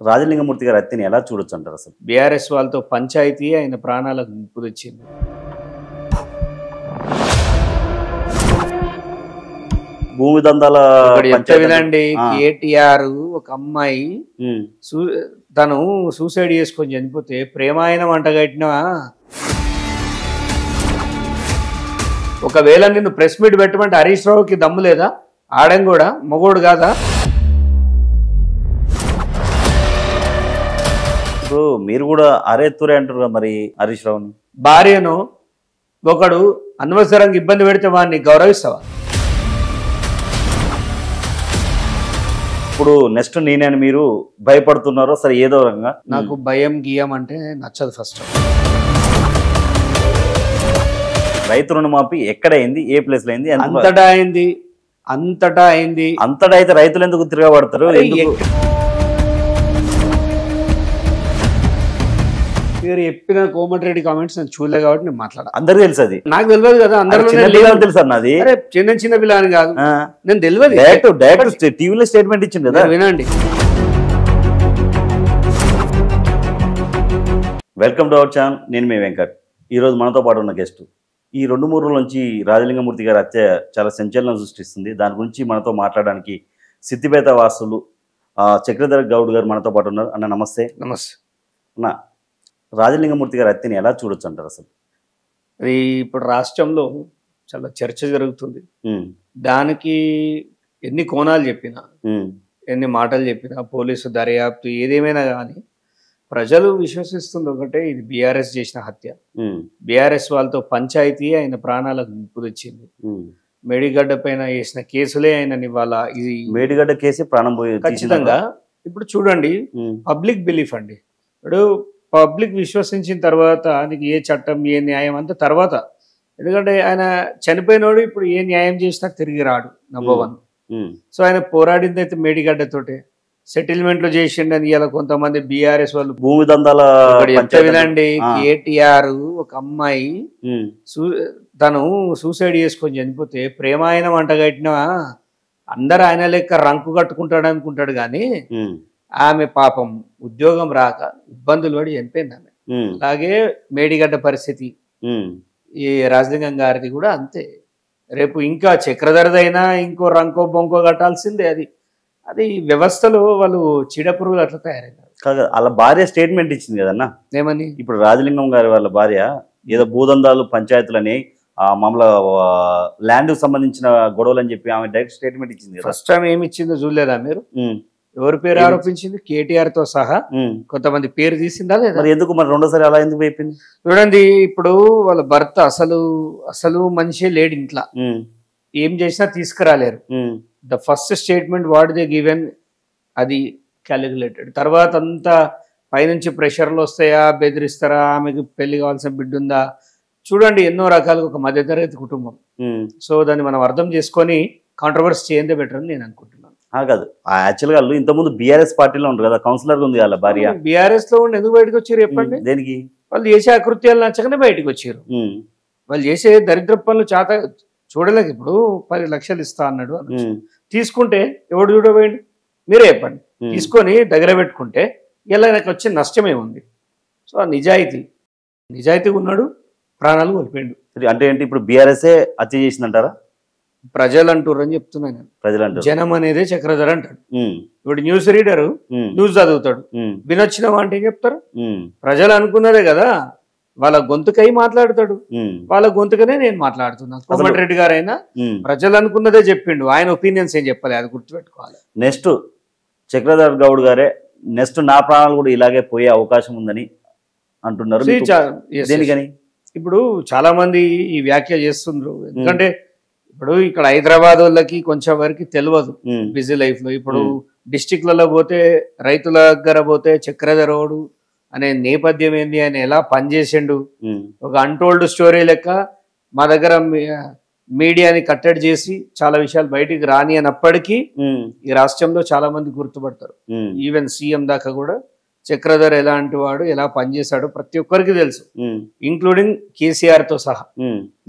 రాజలింగమూర్తి గారి హత్యని ఎలా చూడొచ్చు అంటారు అసలు? బీఆర్ఎస్ వాళ్ళతో పంచాయతీ ఆయన ప్రాణాలకు ముప్పు తెచ్చింది. భూమి దందాల వినండి, కేటీఆర్ ఒక అమ్మాయి తను సూసైడ్ చేసుకొని చనిపోతే ప్రేమాయణం అంటగట్టిన. ఒకవేళ నిన్ను ప్రెస్ మీట్ పెట్టమంటే హరీష్ రావుకి దమ్ము లేదా? ఆడం కూడా మగోడు కాదా? ఇప్పుడు మీరు కూడా అరేతురే అంటారు కదా మరి హరీష్ రావుని. భార్యను ఒకడు అనవసరంగా ఇబ్బంది పెడితే వాడిని గౌరవిస్తావా? ఇప్పుడు నెక్స్ట్ నేనని మీరు భయపడుతున్నారో సరే ఏదో రకంగా? నాకు భయం గీయం అంటే నచ్చదు. ఫస్ట్ రైతు రుణమాఫీ ఎక్కడ అయింది, ఏ ప్లేస్ లో అయింది? అంతటా అయింది. అంతటా అయింది. అంతటా అయితే రైతులు ఎందుకు తిరగబడతారు? మీరు చెప్పిన కోమటిరెడ్డి కామెంట్స్ నేను చూడలే కాబట్టి నేను మాట్లాడా. అందరికి తెలుసు, అది నాకు తెలియదు కదా. అందరూ తెలుసు అన్నది. చిన్న చిన్న పిల్ల అని కాదు, నేను తెలియదు. డైరెక్ట్ టీవీలో స్టేట్మెంట్ ఇచ్చింది కదా. వినండి. Welcome to our channel. నేను మీ వెంకట్. ఈరోజు మనతో పాటు ఉన్న గెస్ట్. ఈ 2-3 రోజుల నుంచి రాజలింగమూర్తి గారి హత్య చాలా సంచలనం సృష్టిస్తుంది. దాని గురించి మనతో మాట్లాడడానికి సిద్దిపేట వాసులు చక్రధర్ గౌడ్ గారు మనతో పాటు ఉన్నారు. అన్న నమస్తే. నమస్తే అన్న, రాజలింగమూర్తి గారి హత్యని ఎలా చూడొచ్చు అంటారు అసలు? అది ఇప్పుడు రాష్ట్రంలో చాలా చర్చ జరుగుతుంది. దానికి ఎన్ని కోణాలు చెప్పినా, ఎన్ని మాటలు చెప్పినా, పోలీసు దర్యాప్తు ఏదేమైనా కానీ ప్రజలు విశ్వసిస్తుంది ఒకటే, ఇది బీఆర్ఎస్ చేసిన హత్య. బీఆర్ఎస్ వాళ్ళతో పంచాయతీ ఆయన ప్రాణాలకు ముప్పు తెచ్చింది. మేడిగడ్డ పైన వేసిన కేసులే ఆయన ఇవాళ ఇది మేడిగడ్డ కేసు ప్రాణం పోయి ఖచ్చితంగా. ఇప్పుడు చూడండి, పబ్లిక్ బిలీఫ్ అండి. ఇప్పుడు పబ్లిక్ విశ్వసించిన తర్వాత నీకు ఏ చట్టం ఏ న్యాయం అంతా తర్వాత. ఎందుకంటే ఆయన చనిపోయినోడు ఇప్పుడు ఏ న్యాయం చేసినా తిరిగి రాడు, నంబర్ 1. సో ఆయన పోరాడింది అయితే మేడిగడ్డతోటే. సెటిల్మెంట్లు చేసిండని ఇలా కొంతమంది బీఆర్ఎస్ వాళ్ళు. భూమి దందాల వినండి, కేటీఆర్ ఒక అమ్మాయి తను సూసైడ్ చేసుకొని చనిపోతే ప్రేమాయణం అంటగట్టిన. అందరు ఆయన లెక్క రంకు కట్టుకుంటాడు అనుకుంటాడు కానీ ఆమె పాపం ఉద్యోగం రాక ఇబ్బందులు పడి చనిపోయింది ఆమె. అలాగే మేడిగడ్డ పరిస్థితి, ఈ రాజలింగం గారిది కూడా అంతే. రేపు ఇంకా చక్రధరదైనా ఇంకో రంకో బొంకో కట్టాల్సిందే. అది వ్యవస్థలో వాళ్ళు చీడపురుగులు అట్లా తయారైనారు. వాళ్ళ భార్య స్టేట్మెంట్ ఇచ్చింది కదన్నా. ఏమని? ఇప్పుడు రాజలింగం గారి వాళ్ళ భార్య ఏదో భూదందాలు పంచాయతీలని మామూలు ల్యాండ్ కు సంబంధించిన గొడవలు అని చెప్పి ఆమె డైరెక్ట్ స్టేట్మెంట్ ఇచ్చింది. ఫస్ట్ టైం ఏమి ఇచ్చిందో చూడలేదా మీరు? ఎవరి పేరు ఆరోపించింది? కేటీఆర్ తో సహా కొంతమంది పేరు తీసిందా లేదా? ఎందుకు మరి రెండోసారి అలా ఎందుకు అయిపోయింది? చూడండి, ఇప్పుడు వాళ్ళ భర్త అసలు మనిషే లేడు ఇంట్లో, ఏం చేసినా తీసుకురాలేరు. The first statement what they given అది క్యాలిక్యులేటెడ్. తర్వాత అంతా పైనుంచి ప్రెషర్లు వస్తాయా, బెదిరిస్తారా, ఆమెకు పెళ్లి కావాల్సిన బిడ్డ ఉందా, చూడండి ఎన్నో రకాలుగా ఒక మధ్యతరగతి కుటుంబం. సో దాన్ని మనం అర్థం చేసుకొని కాంట్రవర్సీ చేయందే బెటర్ అని నేను అనుకుంటున్నాను. కాదు, యాక్చువల్గా వాళ్ళు ఇంతకుముందు బీఆర్ఎస్ పార్టీలో ఉంటారు కదా, కౌన్సిలర్ ఉంది వాళ్ళ భార్య. బీఆర్ఎస్ లో ఉండి ఎందుకు బయటకు వచ్చారు చెప్పండి? దేనికి? వాళ్ళు చేసే అకృత్యాలు నచ్చకనే బయటకు వచ్చారు. వాళ్ళు చేసే దరిద్ర పనులు చేత చూడలేక ఇప్పుడు 10 లక్షలు ఇస్తా అన్నాడు, తీసుకుంటే ఎవడు చూడబోయండి? మీరే చెప్పండి. తీసుకొని దగ్గర పెట్టుకుంటే ఇలా నాకు వచ్చే నష్టమే ఉంది. సో ఆ నిజాయితీగా ఉన్నాడు, ప్రాణాలు కోల్పోయిండు. అంటే ఏంటి ఇప్పుడు బీఆర్ఎస్ఏ హత్య చేసిందంటారా? ప్రజలు అంటారు అని చెప్తున్నాను నేను. ప్రజలు అంటారు, జనం అనేదే చక్రధర అంటాడు. ఇప్పుడు న్యూస్ రీడరు న్యూస్ చదువుతాడు, వినొచ్చినావా అంటే ఏం చెప్తారు? ప్రజలు అనుకున్నదే కదా, వాళ్ళ గొంతుకై మాట్లాడతాడు. వాళ్ళ గొంతుకనే నేను మాట్లాడుతున్నా. కోమటిరెడ్డి గారు అయినా ప్రజలు అనుకున్నదే చెప్పిండు, ఆయన ఒపీనియన్స్ ఏం చెప్పాలి, అది గుర్తుపెట్టుకోవాలి. నెక్స్ట్ చక్రధర్ గౌడ్ గారే నెక్స్ట్ నా ప్రాణాలు కూడా ఇలాగే పోయే అవకాశం ఉందని అంటున్నారు. దేనికని? ఇప్పుడు చాలా మంది ఈ వ్యాఖ్య చేస్తుండ్రు. ఎందుకంటే ఇప్పుడు ఇక్కడ హైదరాబాద్ వాళ్ళకి కొంచెం వరకు తెలియదు బిజీ లైఫ్ లో. ఇప్పుడు డిస్టిక్లలో పోతే, రైతుల దగ్గర పోతే చక్రధరోడు అనే నేపథ్యం ఏంది, ఆయన ఎలా పనిచేసిండు, ఒక అన్టోల్డ్ స్టోరీ లెక్క మా దగ్గర మీడియాని కట్టడి చేసి చాలా విషయాలు బయటికి రాని అన్నప్పటికీ ఈ రాష్ట్రంలో చాలా మంది గుర్తుపడతారు. ఈవెన్ సీఎం దాకా కూడా చక్రధర్ ఎలాంటి వాడు, ఎలా పనిచేశాడు ప్రతి ఒక్కరికి తెలుసు, ఇంక్లూడింగ్ కేసీఆర్ తో సహా.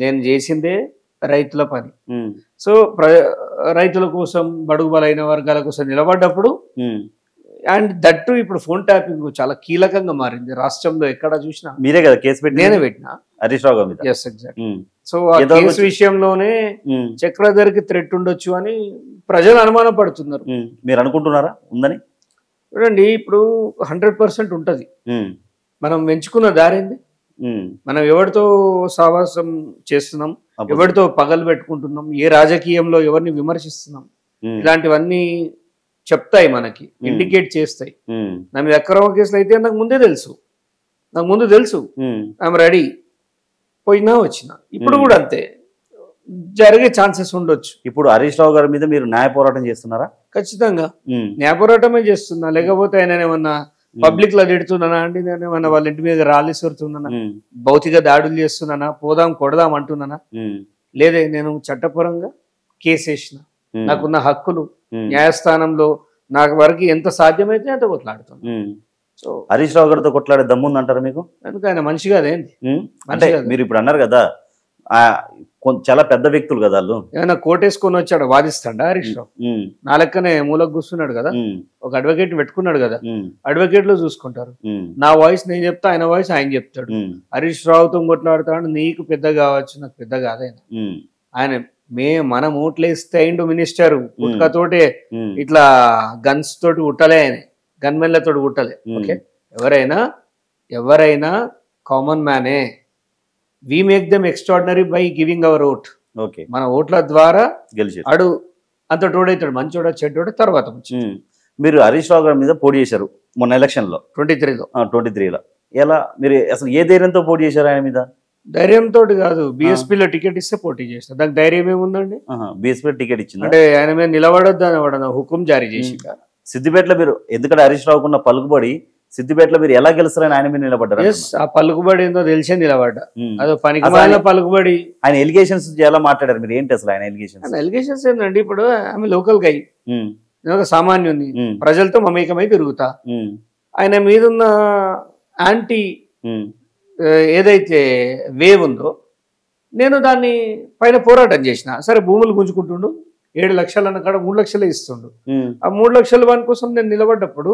నేను చేసిందే రైతుల పని. సో రైతుల కోసం, బడుగు బలైన వర్గాల కోసం నిలబడ్డప్పుడు అండ్ దట్టు ఇప్పుడు ఫోన్ ట్యాపింగ్ చాలా కీలకంగా మారింది రాష్ట్రంలో. ఎక్కడ చూసినా మీరే కదా కేసు పెట్టి నేనే పెట్టినా. హరీష్ రావు గారి మీద. Yes exact. సో ఆ కేసు విషయంలోనే చక్రధర్కి థ్రెట్ ఉండొచ్చు అని ప్రజలు అనుమానం పడుతున్నారు. మీరు అనుకుంటున్నారా ఉందని? చూడండి, ఇప్పుడు 100% ఉంటది. మనం ఎంచుకున్న దారేంది? మనం ఎవరితో సావాసం చేస్తున్నాం, ఎవరితో పగలు పెట్టుకుంటున్నాం, ఏ రాజకీయంలో ఎవరిని విమర్శిస్తున్నాం, ఇలాంటివన్నీ చెప్తాయి, మనకి ఇండికేట్ చేస్తాయి. నా మీద అక్రమ కేసులు అయితే నాకు ముందు తెలుసు ఐఎమ్ రెడీ, పోయినా వచ్చినా. ఇప్పుడు కూడా అంతే జరిగే ఛాన్సెస్ ఉండొచ్చు. ఇప్పుడు హరీష్ రావు గారి మీద మీరు న్యాయ పోరాటం చేస్తున్నారా? ఖచ్చితంగా న్యాయ పోరాటమే చేస్తున్నా. లేకపోతే ఆయన ఏమన్నా పబ్లిక్ లో తిడుతున్నానా అండి, నేను ఏమన్నా వాళ్ళ ఇంటి మీద రాళ్ళిస్తున్నానా, భౌతిక దాడులు చేస్తున్నానా, పోదాం కొడదాం అంటున్నానా? లేదే, నేను చట్టపరంగా కేసు వేసిన, నాకున్న హక్కులు న్యాయస్థానంలో నాకు వరకు ఎంత సాధ్యమైతే అంత కొట్లాడుతాను. సో హరీష్ రావు గారితో కొట్లాడే దమ్ముంది అంటారా మీకు? అందుకే ఆయన మనిషి కాదేంటి? అంటే మీరు ఇప్పుడు అన్నారు కదా చాలా పెద్ద వ్యక్తులు కదా వాళ్ళు. ఏమైనా కోటేసుకొని వచ్చాడు వాదిస్తాడా హరీష్ రావు? నా లెక్కనే మూలకు కూర్చున్నాడు కదా, ఒక అడ్వకేట్ పెట్టుకున్నాడు కదా, అడ్వకేట్ లో చూసుకుంటారు. నా వాయిస్ నేను చెప్తా, ఆయన వాయిస్ ఆయన చెప్తాడు. హరీష్ రావుతో కొట్లాడుతాడు, నీకు పెద్ద కావచ్చు, నాకు పెద్ద కాదైనా. ఆయన మనం ఓట్లేస్తే అయిండు మినిస్టర్, పుట్టుకతోటే ఇట్లా గన్స్ తోటి ఉట్టలే, ఆయన గన్మెన్లతోటి ఉట్టలే. ఓకే, ఎవరైనా కామన్ మ్యానే. We make them extraordinary by giving our vote. Okay, మన ఓట్ల ద్వారా గెలిచారు. అడు అంత తోడైతాడు, మంచోడ చెడ్డోడ తర్వాత. మీరు హరీష్ రావు గారి మీద పోటీ చేశారు మొన్న ఎలక్షన్ లో 23లో. ఎలా మీరు అసలు ఏ ధైర్యంతో పోటీ చేశారు ఆయన మీద? ధైర్యంతో కాదు, బిఎస్పీలో టికెట్ ఇస్తే పోటీ చేస్తారు. దానికి ధైర్యం ఏముందండి? బిఎస్పీ టికెట్ ఇచ్చింది అంటే ఆయన మీద నిలబడొద్దు అని వాడు హుకుం జారీ చేసి. సిద్దిపేటలో మీరు ఎందుకంటే హరీష్ రావుకున్న పలుకుబడి సిద్దిపేటలో మీరు ఎలా గెలుస్తారని ఆయన మీద నిలబడ్డారు? ఆ పలుకుబడి ఏందో తెలిసే నిలబడ్డా. అదో పనికి పలుకుబడి. ఆయన ఎలిగేషన్స్ ఎలా మాట్లాడారు మీరు? ఏంటి అసలు ఆయన ఎలిగేషన్స్ ఏంటండి? ఇప్పుడు ఆమె లోకల్ గై, నేను ఒక సామాన్యుని, ప్రజలతో మమేకమై తిరుగుతా. ఆయన మీదున్న యాంటీ ఏదైతే వేవ్ ఉందో, నేను దాన్ని పైన పోరాటం చేసిన. సరే, భూములు గుంజుకుంటుండు, 7 లక్షలు అన్న కాడ 3 లక్షలే ఇస్తుండు. ఆ 3 లక్షల వాని కోసం నేను నిలబడ్డప్పుడు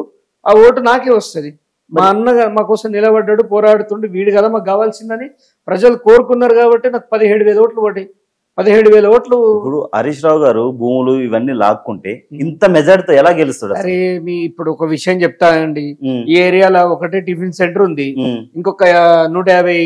ఆ ఓటు నాకే వస్తుంది. మా అన్న మా కోసం నిలబడ్డాడు, పోరాడుతుండు, వీడు కదా మాకు కావాల్సిందని ప్రజలు కోరుకున్నారు కాబట్టి నాకు 17,000 ఓట్లు పడ్డాయి. 17,000 ఓట్లు. ఇప్పుడు హరీష్ రావు గారు భూములు ఇవన్నీ లాక్కుంటే ఇంత మెజార్టీతో ఎలా గెలుస్తాడు? అరే, ఇప్పుడు ఒక విషయం చెప్తానండి. ఈ ఏరియాలో ఒకటే టిఫిన్ సెంటర్ ఉంది, ఇంకొక 150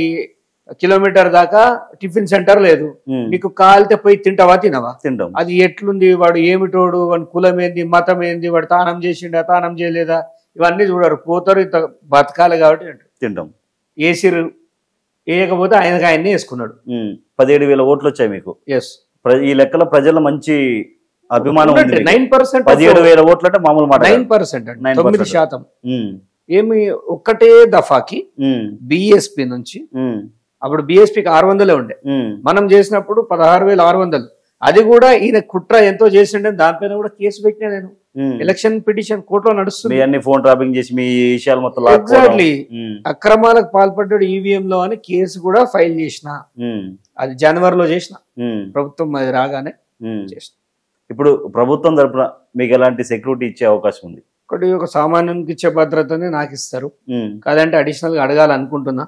కిలోమీటర్ దాకా టిఫిన్ సెంటర్ లేదు. నీకు కాలితే పోయి తింటావా? తింటాం. అది ఎట్లుంది, వాడు ఏమిటోడు, వాడి కులం ఏంది, మతం ఏంది, వాడు తానం చేసిండా తానం చేయలేదా, ఇవన్నీ చూడరు. పోతారు, ఇంత బతకాలి కాబట్టి తింటాం. ఏసీరు వేయకపోతే ఆయననే వేసుకున్నాడు. 17,000 ఓట్లు వచ్చాయి మీకు. ఎస్, ఈ లెక్కలో ప్రజల మంచి అభిమానం. 9%. 17,000 ఓట్లు అంటే మామూలు మాట. 9%, 9%. ఏమి ఒక్కటే దఫాకి బిఎస్పి నుంచి, అప్పుడు బిఎస్పికి 600 ఉండే, మనం చేసినప్పుడు 16,600. అది కూడా ఈయన కుట్ర ఎంతో చేసిండే, దానిపైన కూడా కేసు పెట్టినా నేను. ఎలక్షన్ పిటిషన్ కోర్టులో నడుస్తుంది. ఫోన్ ట్రాపింగ్ చేసి మీ విషయాలు మొత్తం ఎగ్జాక్ట్లీ అక్రమాలకు పాల్పడ్డాడు ఈవీఎం లో అని కేసు కూడా ఫైల్ చేసిన. అది జనవరిలో చేసిన, ప్రభుత్వం అది రాగానే చేసిన. ఇప్పుడు ప్రభుత్వం తరపున మీకు ఎలాంటి సెక్యూరిటీ ఇచ్చే అవకాశం ఉంది? ఒకటి, ఒక సామాన్యునికి ఇచ్చే భద్రతని నాకు ఇస్తారు, కాదంటే అడిషనల్ గా అడగాలనుకుంటున్నా.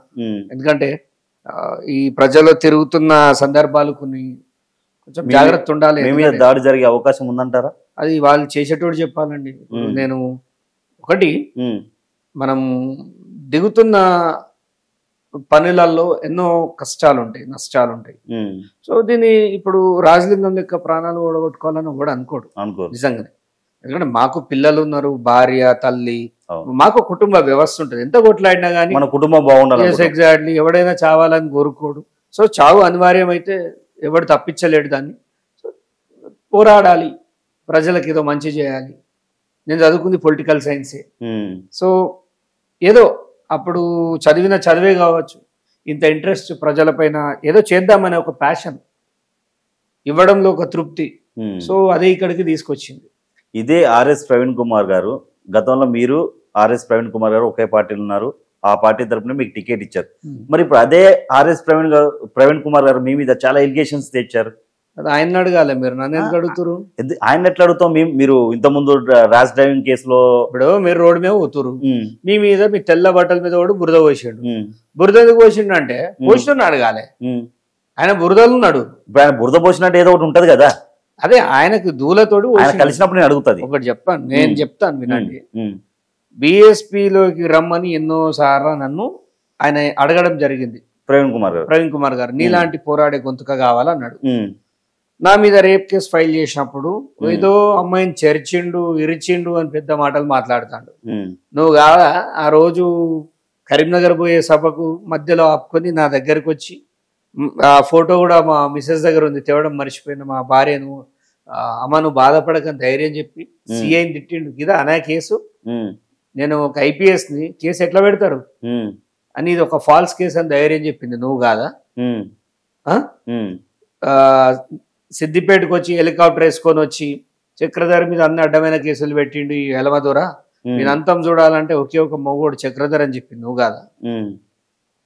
ఎందుకంటే ఈ ప్రజలు తిరుగుతున్న సందర్భాలు కొన్ని కొంచెం జాగ్రత్త ఉండాలి. దాడి జరిగే అవకాశం ఉందంటారా? అది వాళ్ళు చేసేటోడు చెప్పాలండి. నేను ఒకటి, మనం దిగుతున్న పనులలో ఎన్నో కష్టాలు ఉంటాయి, నష్టాలు ఉంటాయి. సో దీన్ని ఇప్పుడు రాజలింగం లెక్క ప్రాణాలు ఓడగొట్టుకోవాలని కూడా అనుకోడు నిజంగానే. ఎందుకంటే మాకు పిల్లలు ఉన్నారు, భార్య, తల్లి, మాకు కుటుంబ వ్యవస్థ ఉంటుంది. ఎంత కొట్లాడినా కానీ మన కుటుంబం బాగుండాలి. ఎగ్జాక్ట్లీ, ఎవడైనా చావాలని కోరుకోడు. సో చావు అనివార్యం అయితే ఎవడు తప్పించలేడు దాన్ని. సో పోరాడాలి, ప్రజలకు ఏదో మంచి చేయాలి. నేను చదువుకుంది పొలిటికల్ సైన్సే. సో ఏదో అప్పుడు చదివిన చదివే కావచ్చు, ఇంత ఇంట్రెస్ట్ ప్రజలపైన ఏదో చేద్దామనే ఒక ప్యాషన్, ఇవ్వడంలో ఒక తృప్తి. సో అదే ఇక్కడికి తీసుకొచ్చింది. ఇదే ఆర్ఎస్ ప్రవీణ్ కుమార్ గారు, గతంలో మీరు ఆర్ఎస్ ప్రవీణ్ కుమార్ గారు ఒకే పార్టీలో ఉన్నారు, ఆ పార్టీ తరఫున మీకు టికెట్ ఇచ్చారు. మరి ఇప్పుడు అదే ఆర్ఎస్ ప్రవీణ్ కుమార్ గారు మీ మీద చాలా ఎలిగేషన్స్ తెచ్చారు. అది ఆయన అడగాలి, మీరు నన్ను ఎందుకు అడుగుతారు? ఆయన ఎట్లా అడుగుతాం? మీరు ఇంతకుముందు ర్యాష్ డ్రైవింగ్ కేసులో ఇప్పుడు మీరు రోడ్డు మీద పోతురు, మీ మీద మీ తెల్ల బట్టల మీద కూడా బురద పోసిండు. ఉమ్, బురద ఎందుకు పోసిండు అంటే పోసిన అడగాలి. ఉమ్. ఆయన బురదలు ఉన్నాడు, ఇప్పుడు ఆయన బురద పోసినట్టు ఏదో ఒకటి ఉంటది కదా, అదే ఆయనకు దూలతోడు ఆయన కలిసినప్పుడు నేను అడుగుతుంది. ఒకటి చెప్పాను, నేను చెప్తాను వినండి. బిఎస్పిలోకి రమ్మని ఎన్నో సార్లు నన్ను ఆయన అడగడం జరిగింది. ప్రవీణ్ కుమార్ గారు నీలాంటి పోరాడే గొంతుక కావాలన్నాడు. నా మీద రేప్ కేసు ఫైల్ చేసినప్పుడు ఏదో అమ్మాయిని చెరిచిండు ఇరిచిండు అని పెద్ద మాటలు మాట్లాడుతాడు. నువ్వు కాదా ఆ రోజు కరీంనగర్ పోయే సభకు మధ్యలో ఆపుకొని నా దగ్గరకు వచ్చి, ఆ ఫోటో కూడా మా మిసెస్ దగ్గర ఉంది, తేవడం మర్చిపోయిన మా భార్యను, అమ్మ నువ్వు బాధపడకని ధైర్యం చెప్పి సిఐని తిట్టిండు. ఇదా అనే కేసు? నేను ఒక ఐపీఎస్ని కేసు ఎట్లా పెడతారు అని, ఇది ఒక ఫాల్స్ కేసు అని ధైర్యం చెప్పింది నువ్వు కాదా? సిద్దిపేటకు వచ్చి హెలికాప్టర్ వేసుకొని వచ్చి చక్రధర్ మీద అన్ని అడ్డమైన కేసులు పెట్టిండు ఈ ఎలమదూర, నేను అంతం చూడాలంటే ఒకే ఒక మొగోడు చక్రధర్ అని చెప్పింది నువ్వు కాదా?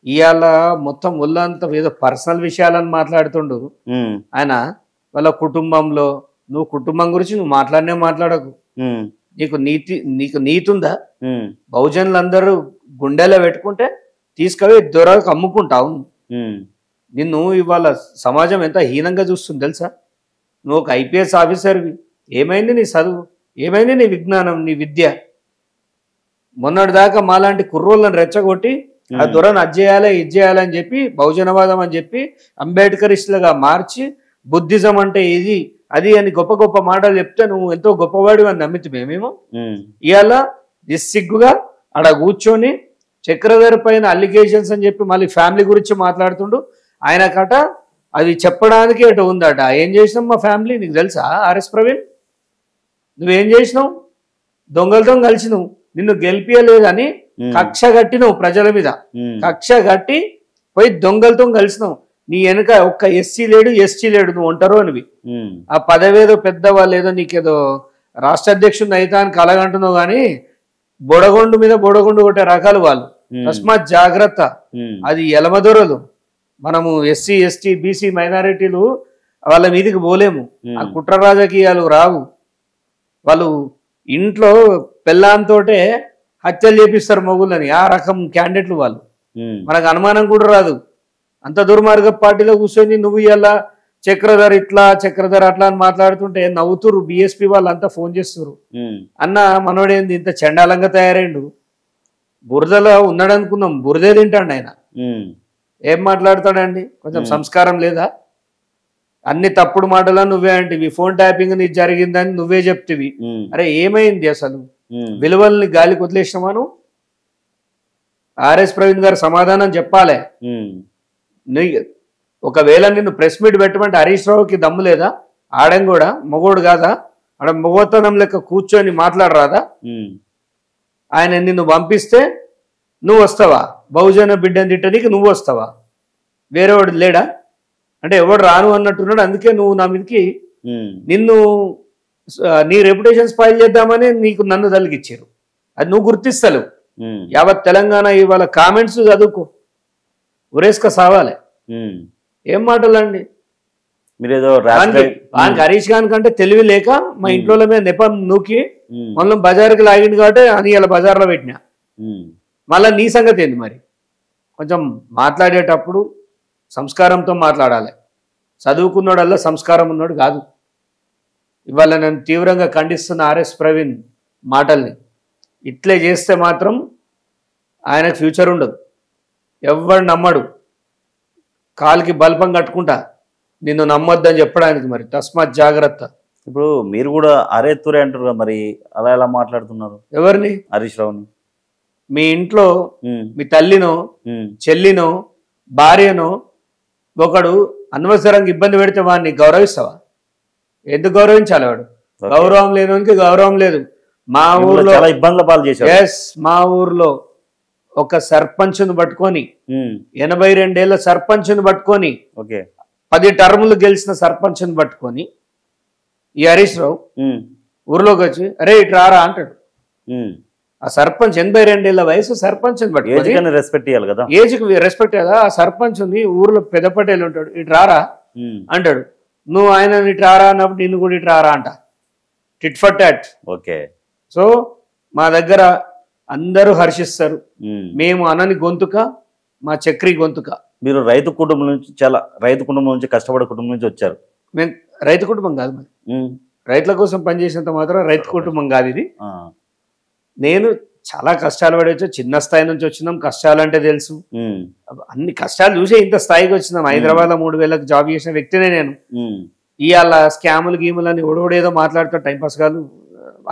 ఇవాళ మొత్తం ఒళ్ళంతా ఏదో పర్సనల్ విషయాలని మాట్లాడుతుండు ఆయన. వాళ్ళ కుటుంబంలో నువ్వు కుటుంబం గురించి నువ్వు మాట్లాడకు. నీకు నీతి ఉందా? బహుజనులందరూ గుండెలో పెట్టుకుంటే తీసుకుపోయి దొరకు అమ్ముకుంటావు. నిన్ను ఇవాళ సమాజం ఎంత హీనంగా చూస్తుంది తెలుసా? నువ్వు ఒక ఐపీఎస్ ఆఫీసర్వి, ఏమైంది నీ చదువు, ఏమైంది నీ విజ్ఞానం, నీ విద్య? మొన్నటి దాకా మాలాంటి కుర్రోళ్ళని రెచ్చగొట్టి ఆ దొరను అది చేయాలి ఇది చేయాలని చెప్పి బహుజనవాదం అని చెప్పి అంబేద్కరిస్టులుగా మార్చి బుద్ధిజం అంటే ఇది అది అని గొప్ప గొప్ప మాటలు చెప్తే నువ్వు ఎంతో గొప్పవాడు అని నమ్మితే మేమేమో. ఇవాళ నిస్సిగ్గుగా ఆడ కూర్చొని చక్రధర్ పైన అలిగేషన్స్ అని చెప్పి మళ్ళీ ఫ్యామిలీ గురించి మాట్లాడుతుండు. ఆయన కట అది చెప్పడానికి అటు ఉందట. ఏం చేసినాం మా ఫ్యామిలీ నీకు తెలుసా? ఆర్ఎస్ ప్రవీణ్ నువ్వేం చేసినావు? దొంగలతో కలిసినావు, నిన్ను గెలిపియలేదని కక్ష కట్టినావు ప్రజల మీద, కక్ష కట్టి పోయి దొంగలతో కలిసినావు. నీ వెనక ఒక్క ఎస్సీ లేడు ఎస్టీ లేడు, నువ్వు ఉంటారు అనివి. ఆ పదవేదో పెద్దవాళ్ళు ఏదో నీకేదో రాష్ట్ర అధ్యక్షుడిని అయితే అని కలగంటున్నావు కానీ బొడగొండు మీద బొడగొండు కొట్టే రకాలు వాళ్ళు. తస్మాత్ జాగ్రత్త. అది ఎలమదొరలు. మనము ఎస్సీ ఎస్టీ బీసీ మైనారిటీలు వాళ్ళ మీదికి పోలేము. ఆ కుట్ర రాజకీయాలు రావు. వాళ్ళు ఇంట్లో పెళ్ళాంతోటే హత్యలు చేపిస్తారు మొగుళ్ళని, ఆ రకం క్యాండిడేట్లు వాళ్ళు. మనకు అనుమానం కూడా రాదు. అంత దుర్మార్గ పార్టీలో కూర్చొని నువ్వు ఇలా చక్రధర్ ఇట్లా చక్రధర్ అట్లా అని మాట్లాడుతుంటే నవ్వుతురు. బిఎస్పీ వాళ్ళు అంతా ఫోన్ చేస్తున్నారు, అన్న మనోడేంది ఇంత చండాలంగా తయారైండు, బురదలో ఉన్నాడు అనుకున్నాం, బురదే తింటాడు ఆయన. ఏం మాట్లాడతాడండి? కొంచెం సంస్కారం లేదా? అన్ని తప్పుడు మాటలా నువ్వే అంటివి. ఫోన్ ట్యాపింగ్ నీకు జరిగిందని నువ్వే చెప్తివి. అరే ఏమైంది అసలు? విలువల్ని గాలికి వదిలేసినామాను? ఆర్ఎస్ ప్రవీణ్ గారు సమాధానం చెప్పాలి. ఒకవేళ నిన్ను ప్రెస్ మీట్ పెట్టమంటే హరీష్ రావుకి దమ్ము లేదా? ఆడం కూడా మొగోడు కాదా? ఆడ మొగోతనం లెక్క కూర్చొని మాట్లాడరాదా? ఆయన నిన్ను పంపిస్తే నువ్వు వస్తావా? బహుజన బిడ్డని తిట్టడానికి నువ్వు వస్తావా? వేరేవాడు లేడా? అంటే ఎవడు రాను అన్నట్టున్నాడు. అందుకే నువ్వు నా మీదకి నిన్ను నీ రెప్యుటేషన్ స్పాయిల్ చేద్దామని నీకు నన్ను తలిగిచ్చారు. అది నువ్వు గుర్తిస్తలేవు. యావత్ తెలంగాణ ఇవాళ కామెంట్స్ చదువుకో, ఉరేసుక సావాలి. ఏం మాటలండి? హరీష్ ఖాన్ కంటే తెలివి లేక మా ఇంట్లో మీద నెపం నూకి మళ్ళీ బజార్కి లాగింది కాబట్టి అని ఇలా బజార్లో పెట్టినా. మళ్ళీ నీ సంగతి ఏంది మరి? కొంచెం మాట్లాడేటప్పుడు సంస్కారంతో మాట్లాడాలి. చదువుకున్నాడల్లా సంస్కారం ఉన్నాడు కాదు. ఇవాళ నేను తీవ్రంగా ఖండిస్తున్న ఆర్ఎస్ ప్రవీణ్ మాటల్ని. ఇట్లే చేస్తే మాత్రం ఆయనకు ఫ్యూచర్ ఉండదు. ఎవడు నమ్మడు. కాలికి బల్పం కట్టుకుంటా నిన్ను నమ్మొద్దని చెప్పడానికి. మరి తస్మాత్ జాగ్రత్త. ఇప్పుడు మీరు కూడా అరే తురే అంటారు కదా, మరి అలా ఎలా మాట్లాడుతున్నారు? ఎవరిని? హరీష్ రావుని. మీ ఇంట్లో మీ తల్లినో చెల్లినో భార్యనో ఒకడు అనవసరంగా ఇబ్బంది పెడితే వాడిని గౌరవిస్తావా? ఎందుకు గౌరవించాలి? వాడు గౌరవం లేనికి గౌరవం లేదు. మా ఊర్లో ఇబ్బందుల పాలు చేశారు. మా ఊర్లో ఒక సర్పంచ్ను పట్టుకొని 82 ఏళ్ల సర్పంచ్ను పట్టుకొని 10 టర్ములు గెలిచిన సర్పంచ్ను పట్టుకొని ఈ హరీష్ రావు ఊర్లోకి వచ్చి అరే ఇటు రారా అంటాడు. ఆ సర్పంచ్ 82 ఏళ్ల వయసు సర్పంచ్ రెస్పెక్ట్ ఇవ్వాలి కదా, ఏజ్కి రెస్పెక్ట్ కదా. ఆ సర్పంచ్ ఊర్లో పెద్ద పటేలు ఉంటాడు, ఇటు రారా అంటాడు. నువ్వు ఆయన ఇటు రారా అన్నప్పుడు నిన్ను కూడా ఇటు రారా అంట. Tit for tat. Okay. So మా దగ్గర అందరూ హర్షిస్తారు. మేము అనని గొంతుక మా చక్రి గొంతుక. మీరు రైతు కుటుంబం నుంచి కష్టపడే కుటుంబం నుంచి వచ్చారు. మేము రైతు కుటుంబం కాదు, మరి రైతుల కోసం పనిచేసినంత మాత్రం రైతు కుటుంబం కాదు ఇది. నేను చాలా కష్టాలు పడవచ్చు, చిన్న స్థాయి నుంచి వచ్చినాం, కష్టాలు అంటే తెలుసు, అన్ని కష్టాలు చూసే ఇంత స్థాయికి వచ్చినాం. హైదరాబాద్ లో 3,000 జాబ్ చేసిన వ్యక్తినే నేను. ఇవాళ స్కాములు గీములు అని ఓడోడేదో మాట్లాడుతూ టైంపాస్ కాదు,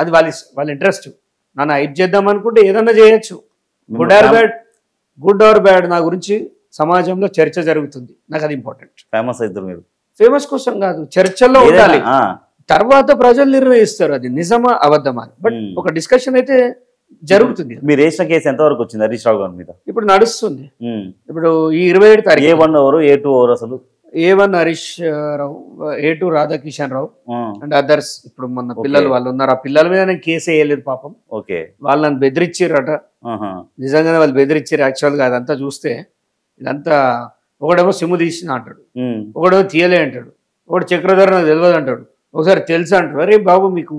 అది వాళ్ళ ఇంట్రెస్ట్. నన్ను హైప్ చేద్దాం అనుకుంటే ఏదన్నా చేయొచ్చు. గుడ్ ఆర్ బ్యాడ్ నా గురించి సమాజంలో చర్చ జరుగుతుంది, నాకు అది ఇంపార్టెంట్. ఫేమస్ అవుతారు మీరు, ఫేమస్ కోసం కాదు, చర్చల్లో ఉండాలి. తర్వాత ప్రజలు నిర్ణయిస్తారు అది నిజమా అబద్ధమా. బట్ ఒక డిస్కషన్ అయితే జరుగుతుంది. మీరు వేసిన కేసు ఎంత వరకు వచ్చింది హరీష్ రావు గారి మీద? ఇప్పుడు నడుస్తుంది. ఇప్పుడు ఈ 27 తారీఖు A1 ఎవరు, A2 ఎవరు? అసలు A1 Harish Rao, A2 Radhakishan Rao and others. ఇప్పుడు మొన్న పిల్లలు వాళ్ళు ఉన్నారు, ఆ పిల్లల మీద నేను కేసు వేయలేదు పాపం. ఓకే. వాళ్ళు నన్ను బెదిరించారట. నిజంగానే వాళ్ళు బెదిరించారు. యాక్చువల్గా అదంతా చూస్తే ఇదంతా ఒకడేమో సిమ్ము తీసిన అంటాడు, ఒకడేమో తీయలే అంటాడు, ఒకటి చక్రధర నాకు తెలియదు అంటాడు, ఒకసారి తెలుసు అంటాడు. అరే బాబు, మీకు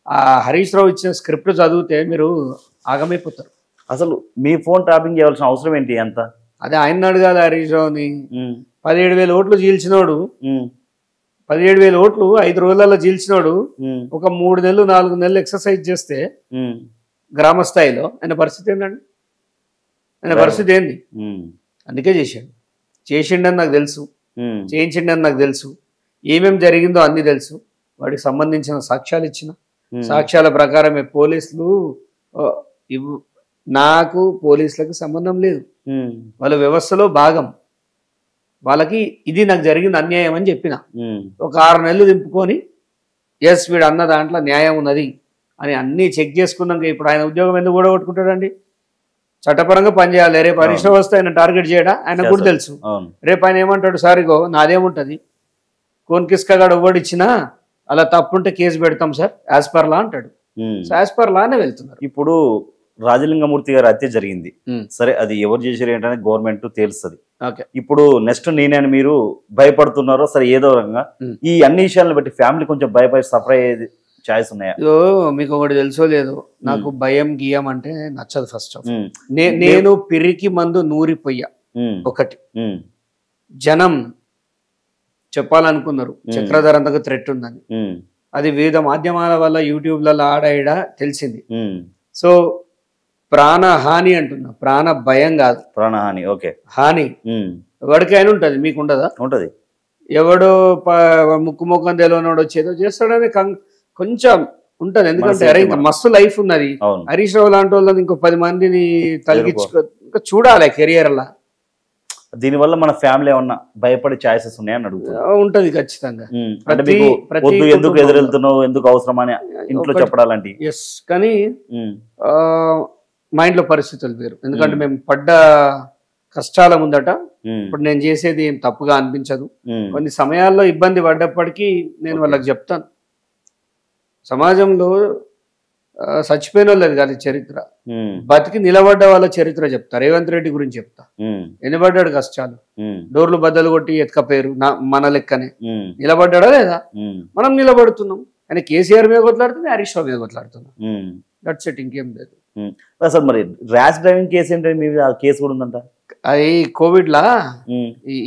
ఆ హరీష్ రావు ఇచ్చిన స్క్రిప్ట్ చదివితే మీరు ఆగమైపోతారు. అసలు మీ ఫోన్ ట్యాపింగ్ చేయాల్సిన అవసరం ఏంటి? అంత అదే ఆయన అడగాలి. హరీష్ రావుని 17,000 ఓట్లు చీల్చినోడు, 17,000 ఓట్లు 5 రోజులలో చీల్చినోడు ఒక 3 నెలలు 4 నెలలు ఎక్సర్సైజ్ చేస్తే గ్రామ స్థాయిలో ఆయన పరిస్థితి ఏంటండి? ఆయన పరిస్థితి ఏంది? అందుకే చేసిండని నాకు తెలుసు, చేయించిండని నాకు తెలుసు, ఏమేమి జరిగిందో అన్ని తెలుసు. వాడికి సంబంధించిన సాక్ష్యాలు ఇచ్చిన సాక్ష్యాల ప్రకారమే పోలీసులు, నాకు పోలీసులకు సంబంధం లేదు, వాళ్ళ వ్యవస్థలో భాగం, వాళ్ళకి ఇది నాకు జరిగింది అన్యాయం అని చెప్పిన. ఒక 6 నెలలు దింపుకొని ఎస్ వీడు అన్న దాంట్లో న్యాయం ఉన్నది అని అన్నీ చెక్ చేసుకున్నాక ఇప్పుడు ఆయన ఉద్యోగం ఎందుకు కూడా కొట్టుకుంటాడండి? చట్టపరంగా పనిచేయాలి. రేపు హరీష్ రావు వస్తే ఆయన టార్గెట్ చేయడా? ఆయన కూడా తెలుసు. రేపు ఆయన ఏమంటాడు, సారిగో నాదేముంటది, కోన్ కిస్కాగాడు ఓడిచ్చినా అలా తప్పుంటే కేసు పెడతాం సార్ యాజ్ పర్ లా అంటాడు. యాజ్ పర్ లానే వెళ్తున్నారు. ఇప్పుడు రాజలింగమూర్తి గారి హత్య జరిగింది, సరే అది ఎవరు చేశారు ఏంటనే గవర్నమెంట్ తెలుస్తుంది. ఇప్పుడు నెక్స్ట్ నేనని మీరు భయపడుతున్నారో సరే ఏదో రకంగా ఈ అన్ని విషయాలను బట్టి ఫ్యామిలీ కొంచెం భయపడి సఫర్ అయ్యేది ఛాయిస్ ఉన్నాయా? మీకు ఒకటి తెలుసో లేదు, నాకు భయం గీయం అంటే నచ్చదు. ఫస్ట్ ఆఫ్ నేను పిరికి మందు నూరిపోయా. ఒకటి జనం చెప్పాలనుకున్నారు చక్రధర్ అంతకు థ్రెట్ ఉందని, అది వివిధ మాధ్యమాల వల్ల యూట్యూబ్లలో ఆడాయిడ తెలిసింది. సో ప్రాణహాని అంటున్నా, ప్రాణ భయం కాదు, ప్రాణహాని. ఓకే, హాని ఎవరికైనా ఉంటది, మీకు ఉండదా? ఉంటది. ఎవడో ముక్కు ముఖం తెలియనోడు వచ్చేదో చేస్తాడని కొంచెం ఉంటది. ఎందుకంటే అరే ఇంకా మస్తు లైఫ్ ఉన్నది. హరీష్ రావు లాంటి వాళ్ళని ఇంకో 10 మందిని తలిగించుకో చూడాలి కెరియర్ లా. దీనివల్ల మన ఫ్యామిలీ ఏమన్నా భయపడే ఛాయిసెస్ ఉన్నాయని అడుగుతా. ఉంటది ఖచ్చితంగా. ఎందుకు ఎదురెళ్తున్నావు, ఎందుకు అవసరం అని ఇంట్లో చెప్పడాలంటే. ఎస్, కానీ మైండ్ లో పరిస్థితులు వేరు. ఎందుకంటే మేము పడ్డ కష్టాల ముందట ఇప్పుడు నేను చేసేది ఏం తప్పుగా అనిపించదు. కొన్ని సమయాల్లో ఇబ్బంది పడ్డప్పటికీ నేను వాళ్ళకి చెప్తాను, సమాజంలో చచ్చిపోయిన వాళ్ళది కాదు చరిత్ర, బతికి నిలబడ్డ వాళ్ళ చరిత్ర చెప్తా. రేవంత్ రెడ్డి గురించి చెప్తా. నిలబడ్డాడు కష్టాలు, డోర్లు బద్దలు కొట్టి ఎత్తుకపోయారు మన లెక్కనే. నిలబడ్డాడా లేదా? మనం నిలబడుతున్నాం. ఆయన కేసీఆర్ మీద కొట్లాడుతుంది, హరీష్ రావు మీద కొట్లాడుతున్నాం. దట్స్ ఇట్, ఇంకేం లేదు. అసలు మరి ర్యాష్ డ్రైవింగ్ కేసు ఏంటంటే మీ కేసు కూడా ఉందంట. అది కోవిడ్ లా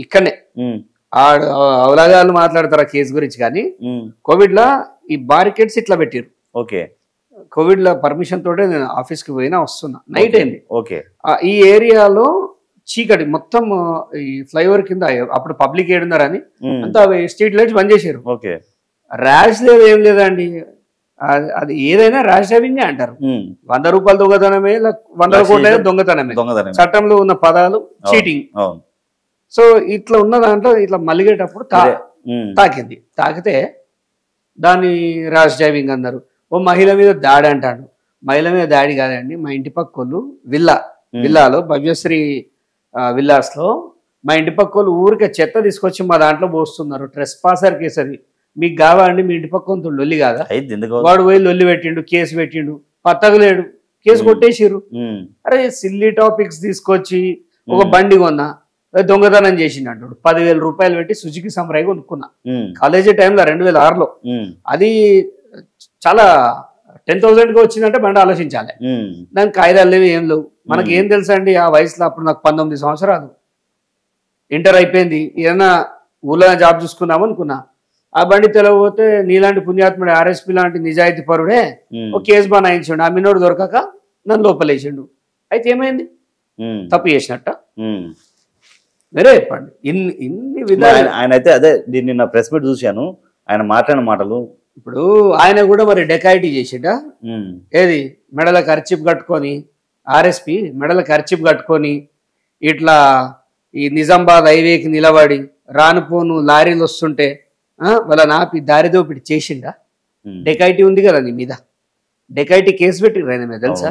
ఇక్కడనే అవలాగాలు మాట్లాడతారు ఆ కేసు గురించి. కానీ కోవిడ్ లా ఈ బారికేడ్స్ ఇట్లా పెట్టారు. ఓకే, కోవిడ్ లో పర్మిషన్ తోటే నేను ఆఫీస్ కి పోయినా వస్తున్నా, నైట్ అయింది. ఓకే, ఈ ఏరియాలో చీకటి మొత్తం, ఈ ఫ్లైఓవర్ కింద అప్పుడు పబ్లిక్ ఏడున్నారని అంతా స్ట్రీట్ లైట్స్ బంద్ చేశారు. ఓకే, ర్యాష్ లేదు ఏం లేదండి, అది ఏదైనా ర్యాష్ డ్రైవింగ్ అంటారు. 100 రూపాయల దొంగతనమే, 100 కోట్ల దొంగతనమే. చట్టంలో ఉన్న పదాలు చీటింగ్. సో ఇట్లా ఉన్న దాంట్లో ఇట్లా మలిగేటప్పుడు తాకింది. తాకితే దాన్ని ర్యాష్ డ్రైవింగ్ అన్నారు. ఓ మహిళ మీద దాడి అంటాడు. మహిళ మీద దాడి కాదండి, మా ఇంటి పక్కోళ్ళు విల్లాలో భవ్యశ్రీ విల్లాస్ లో మా ఇంటి పక్కోళ్ళు ఊరికే చెత్త తీసుకొచ్చి మా దాంట్లో పోస్తున్నారు. ట్రెస్ పాసర్ కేసు అది. మీకు కావాలండి, మీ ఇంటి పక్క లొల్లి కాదా? వాడు పోయి లొల్లి పెట్టిండు, కేసు పెట్టిండు, పత్తగలేడు, కేసు కొట్టేసిర్రు. అరే సిల్లీ టాపిక్స్ తీసుకొచ్చి ఒక బండి కొన్నా, దొంగతనం చేసిండు అంటాడు. 10,000 రూపాయలు పెట్టి సుజుకి సమ్రాయి కొనుక్కున్నా కాలేజీ టైంలో 2006లో. అది చాలా 10,000కి వచ్చిందంటే బండి ఆలోచించాలి. దానికి కాయిదాలు లేవు, ఏం లేవు. మనకి ఏం తెలుసా అండి ఆ వయసులో? అప్పుడు నాకు 19 సంవత్సరాలు, ఇంటర్ అయిపోయింది. ఏదైనా ఊళ్ళో జాబ్ చూసుకుందాం అనుకున్నా. ఆ బండి తెలవపోతే నీలాంటి పుణ్యాత్ముడు ఆర్ఎస్పీ లాంటి నిజాయితీ పరుడే ఒక కేసు బనాయించండు. ఆ మిన్నోడు దొరకక నన్ను లోపలేసిండు. అయితే ఏమైంది? తప్పు చేసినట్ట? మీరే చెప్పండి. ఇన్ని విధాలు ఆయన అయితే అదే దీన్ని నా ప్రెస్ మీట్ చూశాను, ఆయన మాట్లాడిన మాటలు. ఇప్పుడు ఆయన కూడా మరి డెకాయిటీ చేసిండా? ఏది మెడల ఖర్చిప్ కట్టుకొని, ఆర్ఎస్పీ మెడల ఖర్చిప్ కట్టుకొని ఇట్లా ఈ నిజామాబాద్ హైవేకి నిలబడి రానుపోను లారీలు వస్తుంటే వాళ్ళ నాపి దారి దోపిడి చేసిండా? డెకాయిటీ ఉంది కదా నీ మీద, డెకాయిటీ కేసు పెట్టిర్రు ఆయన మీద, తెలుసా?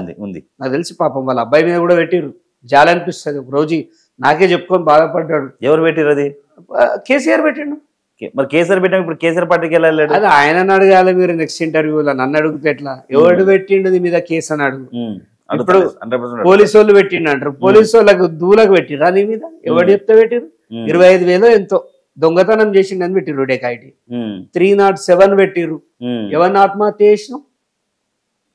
నాకు తెలిసి పాపం వాళ్ళ అబ్బాయి మీద కూడా పెట్టిర్రు. జాలనిపిస్తుంది. ఒక రోజు నాకే చెప్పుకొని బాధపడ్డాడు. ఎవరు పెట్టిర్రు? అది కేసీఆర్ పెట్టిండు. మరి కేసీఆర్ పెట్టిన ఇప్పుడు కేసీఆర్ పార్టీకి వెళ్ళాలి. అది ఆయన అడగాలి మీరు నెక్స్ట్ ఇంటర్వ్యూలో. నన్ను అడిగితే ఎట్లా? ఎవడు పెట్టిండు నీ మీద కేసు అని అడుగు. ఇప్పుడు పోలీసు వాళ్ళు పెట్టిండు అంటారు. పోలీసు వాళ్ళకు దూలకు పెట్టిర్రా నీ మీద? ఎవడు చెప్తే పెట్టిర్రు? 25,000 ఎంతో దొంగతనం చేసిండని పెట్టిర్రు డెకాయిటీ. 307 పెట్టిర్రు. ఎవరిని ఆత్మహత్య చేసినావు?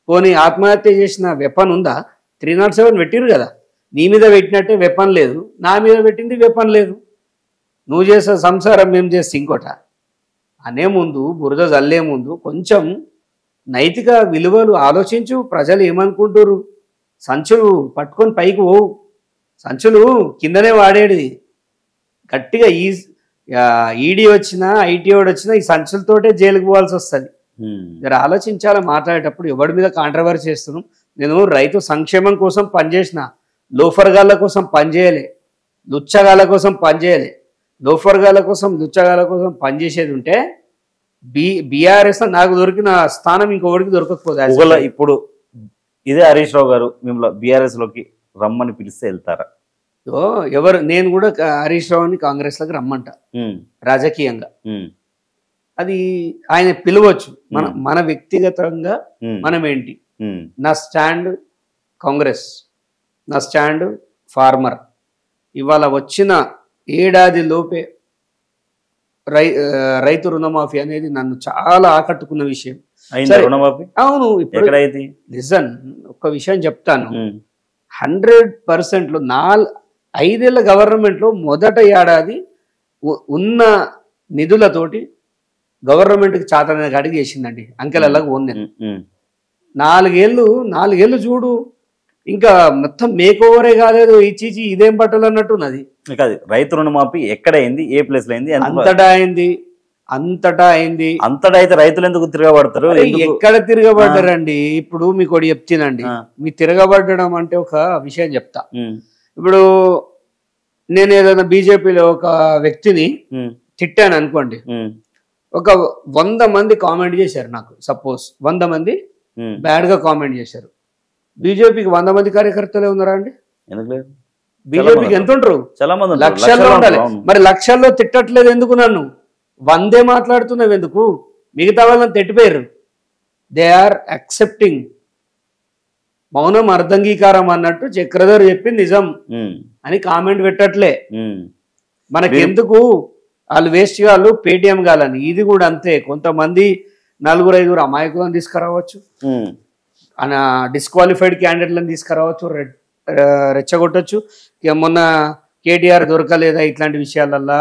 పోనీ ఆత్మహత్య చేసిన వెపన్ ఉందా? 307 పెట్టిర్రు కదా. నీ మీద పెట్టినట్టే వెపన్ లేదు, నా మీద పెట్టింది వెపన్ లేదు. నువ్వు చేసే సంసారం మేము చేస్తే ఇంకోట అనే ముందు, బురద జల్లే ముందు కొంచెం నైతిక విలువలు ఆలోచించు. ప్రజలు ఏమనుకుంటారు? సంచులు పట్టుకొని పైకి పోవు, సంచులు కిందనే వాడేది. గట్టిగా ఈడీ వచ్చినా ఐటీఓడి వచ్చినా ఈ సంచులతోటే జైలుకు పోవాల్సి వస్తుంది. జర ఆలోచించాలి మాట్లాడేటప్పుడు. ఎవరి మీద కాంట్రవర్సీ చేస్తున్నాం? నేను రైతు సంక్షేమం కోసం పనిచేసిన, లోఫర్గాళ్ళ కోసం పనిచేయలే, లుచ్చగాళ్ళ కోసం పనిచేయలే. లోఫర్గాళ్ళ కోసం లుచ్చగాళ్ళ కోసం పనిచేసేది ఉంటే బీఆర్ఎస్ నాకు దొరికిన స్థానం ఇంకొకటికి దొరకకపోదు. ఇప్పుడు ఇదే హరీష్ రావు గారు మిమ్మల్ని బీఆర్ఎస్ లోకి రమ్మని పిలిస్తే వెళ్తారా? ఎవరు? నేను కూడా హరీష్ రావుని కాంగ్రెస్ లోకి రమ్మంట. రాజకీయంగా అది ఆయన పిలవచ్చు. మన వ్యక్తిగతంగా మనం ఏంటి? నా స్టాండ్ కాంగ్రెస్, నా స్టాండ్ ఫార్మర్. ఇవాళ వచ్చిన ఏడాది లోపే రైతు రుణమాఫీ అనేది నన్ను చాలా ఆకట్టుకున్న విషయం. అవును. ఇప్పుడు లిజన్, ఒక విషయం చెప్తాను. 100%లో 5 ఏళ్ల గవర్నమెంట్లో మొదట ఏడాది ఉన్న నిధులతోటి గవర్నమెంట్కి చాతన అడిగి చేసిందండి. అంకెలలాగా ఉంది. 4 ఏళ్ళు చూడు, ఇంకా మొత్తం మేక్ ఓవరే కాలేదు. ఇచ్చి ఇదేం బట్టలు అన్నట్టున్నది. రైతు రుణమాఫీ ఎక్కడ అయింది? ఏ ప్లేస్ లో అయింది? అంతటా అయింది. అంతటా అయితే రైతులు ఎందుకు తిరగబడతారు? ఎక్కడ తిరగబడ్డారండి? ఇప్పుడు మీకు ఒకటి చెప్తానండి. మీ తిరగబడడం అంటే ఒక విషయం చెప్తా. ఇప్పుడు నేను ఏదైనా బీజేపీలో ఒక వ్యక్తిని తిట్టాను అనుకోండి, ఒక 100 మంది కామెంట్ చేశారు నాకు. సపోజ్ 100 మంది బ్యాడ్ గా కామెంట్ చేశారు. బీజేపీకి 100 మంది కార్యకర్తలే ఉన్నారా అండి? బీజేపీకి ఎంత ఉంటారు? లక్షల్లో ఉండాలి. మరి లక్షల్లో తిట్టట్లేదు ఎందుకు? నన్ను 100 మాట్లాడుతున్నావు ఎందుకు? మిగతా వాళ్ళని తిట్టిపోయారు. They are accepting. మౌనం అర్ధంగీకారం అన్నట్టు చక్రధర్ చెప్పింది నిజం అని కామెంట్ పెట్టట్లే. మనకి ఎందుకు? వాళ్ళు వేస్ట్ వాళ్ళు, పేటిఎం కాలని. ఇది కూడా అంతే. కొంతమంది 4-5 అమాయకులను తీసుకురావచ్చు, డిస్క్వాలిఫైడ్ క్యాండిడేట్లను తీసుకురావచ్చు, రెచ్చగొట్టచ్చు. మొన్న కేటీఆర్ దొరకలేదా ఇట్లాంటి విషయాలల్లా?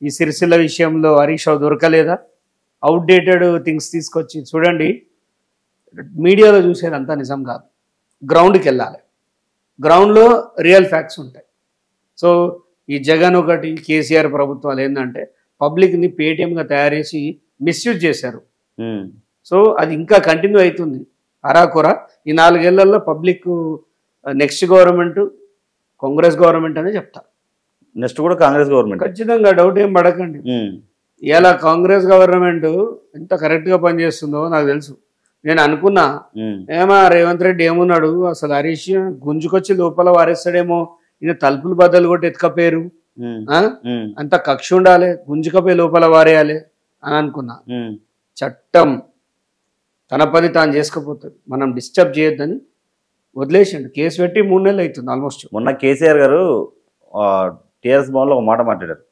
ఈ సిరిసిల్ల విషయంలో హరీష్ రావు దొరకలేదా? అవుట్డేటెడ్ థింగ్స్ తీసుకొచ్చి చూడండి. మీడియాలో చూసేదంతా నిజం కాదు. గ్రౌండ్కి వెళ్ళాలి. గ్రౌండ్లో రియల్ ఫ్యాక్ట్స్ ఉంటాయి. సో ఈ జగన్ ఒకటి, కేసీఆర్ ప్రభుత్వాలు ఏంటంటే పబ్లిక్ని పేటిఎంగా తయారు చేసి మిస్యూజ్ చేశారు. సో అది ఇంకా కంటిన్యూ అవుతుంది అరాకొర. ఈ 4 ఏళ్లలో public next government Congress government అనే చెప్తా. నెక్స్ట్ కూడా కాంగ్రెస్ గవర్నమెంట్ ఖచ్చితంగా, డౌట్ ఏం పడకండి. ఇలా కాంగ్రెస్ గవర్నమెంట్ ఎంత కరెక్ట్గా పనిచేస్తుందో నాకు తెలుసు. నేను అనుకున్నా ఏమా రేవంత్ రెడ్డి ఏమున్నాడు అసలు, హరీష్ గుంజుకొచ్చి లోపల వారేస్తాడేమో, ఈయన తలుపులు బద్దలు కొట్టి ఎత్తుకపోయారు, అంత కక్ష ఉండాలి, గుంజుకపోయి లోపల వారేయాలి అని అనుకున్నా. చట్టం తన పని తాను చేసుకపోతుంది, మనం డిస్టర్బ్ చేయొద్దని వదిలేసిండు. కేసు పెట్టి 3 నెలలు అవుతుంది ఆల్మోస్ట్. మొన్న కేసీఆర్ గారు టీఆర్ఎస్ భవన్లో ఒక మాట మాట్లాడారు,